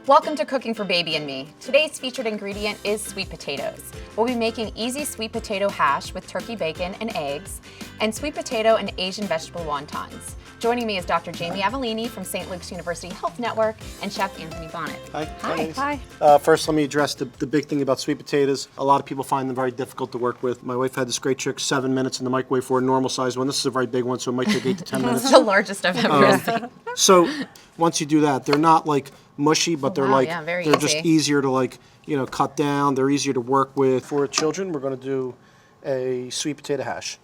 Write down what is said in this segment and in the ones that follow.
Welcome to Cooking for Baby and Me. Today's featured ingredient is sweet potatoes. We'll be making easy sweet potato hash with turkey bacon and eggs, and sweet potato and Asian vegetable wontons. Joining me is Dr. Jami Avellini from St. Luke's University Health Network and Chef Anthony Bonett. Hi. Hi. First, let me address the big thing about sweet potatoes. A lot of people find them very difficult to work with. My wife had this great trick, 7 minutes in the microwave for a normal size one. This is a very big one, so it might take 8 to 10 minutes. It's the largest I've ever seen. So once you do that, they're not like mushy, but they're like, very they're just easy. easier to cut down. They're easier to work with. For children, we're going to do a sweet potato hash.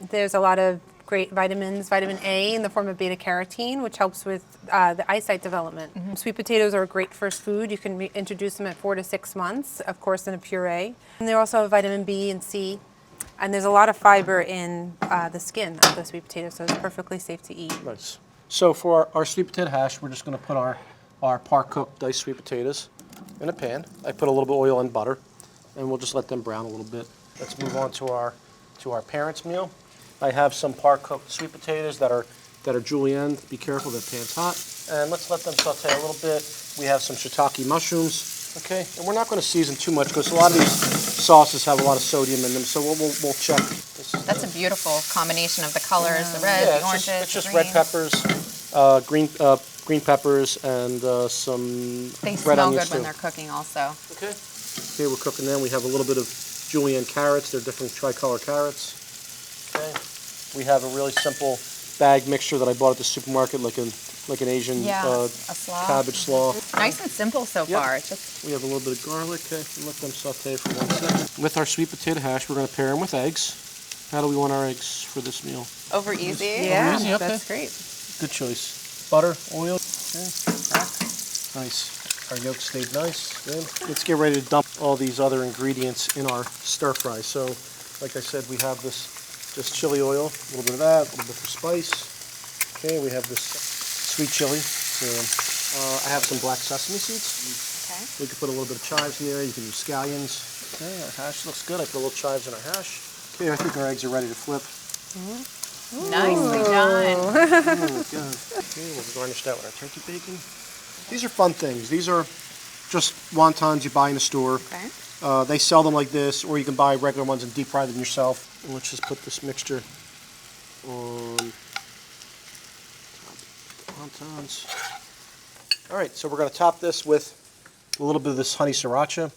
There's a lot of great vitamins, vitamin A in the form of beta carotene, which helps with the eyesight development. Sweet potatoes are a great first food. You can introduce them at 4 to 6 months, of course, in a puree. And they also have vitamin B and C. And there's a lot of fiber in the skin of the sweet potato, so it's perfectly safe to eat. Nice. So for our sweet potato hash, we're just going to put our par-cooked diced sweet potatoes in a pan. I put a little bit of oil and butter, and we'll just let them brown a little bit. Let's move on to our parents' meal. I have some par-cooked sweet potatoes that are julienne. Be careful, the pan's hot. And let's let them saute a little bit. We have some shiitake mushrooms. Okay, and we're not going to season too much because a lot of these sauces have a lot of sodium in them, so we'll check. That's a beautiful combination of the colors, the red, the oranges, it's just the red greens. peppers, green peppers, and some They red smell onions good when too. they're cooking also. Okay, we're cooking them. We have a little bit of julienne carrots. They're different tricolor carrots. Okay, we have a really simple bag mixture that I bought at the supermarket, like an Asian a slaw. cabbage slaw. Nice and simple so far. It's just We have a little bit of garlic. Okay, and let them saute for 1 second. With our sweet potato hash, we're going to pair them with eggs. How do we want our eggs for this meal? over easy. Yeah, easy, okay. that's great. Good choice. Butter, oil. Okay. Nice. Our yolk stayed nice. Good. Let's get ready to dump all these other ingredients in our stir fry. So, like I said, we have this just chili oil, a little bit of that, a little bit for spice. Okay, we have this sweet chili. So, I have some black sesame seeds. Okay. We can put a little bit of chives in there. You can use scallions. Okay, our hash looks good. I put a little chives in our hash. Okay, I think our eggs are ready to flip. Nicely done. Oh, good. Okay, we'll garnish that with our turkey bacon. These are fun things. These are just wontons you buy in the store. Okay. They sell them like this, or you can buy regular ones and deep fry them yourself. And let's just put this mixture on top of the wontons. All right, so we're going to top this with a little bit of this honey sriracha.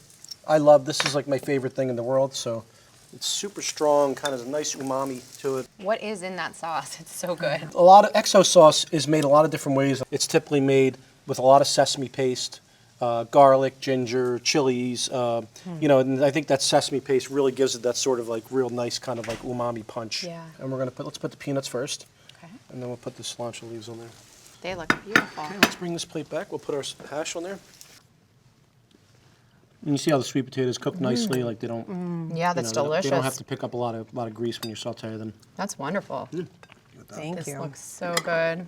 I love this. Is like my favorite thing in the world. So it's super strong, kind of a nice umami to it. What is in that sauce? It's so good. A lot of XO sauce is made a lot of different ways. It's typically made with a lot of sesame paste, garlic, ginger, chilies. And I think that sesame paste really gives it that sort of like real nice kind of like umami punch. Yeah. And we're gonna let's put the peanuts first, Okay. and then we'll put the cilantro leaves on there. They look beautiful. Okay, let's bring this plate back. We'll put our hash on there. And you see how the sweet potatoes cook nicely, like they don't. Yeah, that's They delicious. don't have to pick up a lot of grease when you saute them. That's wonderful. Thank This you. looks so good.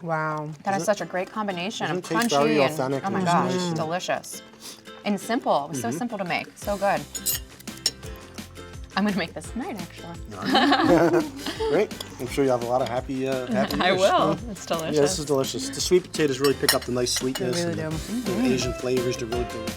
Wow. That is such a great combination of Doesn't it taste very crunchy and authentic oh my and gosh, nice. delicious. And simple. It was so simple to make. So good. I'm gonna make this tonight, actually. Great. I'm sure you have a lot of happy I ears. will. It's delicious. Yeah, this is delicious. The sweet potatoes really pick up the nice sweetness They really and do. the Asian flavors. They're really good.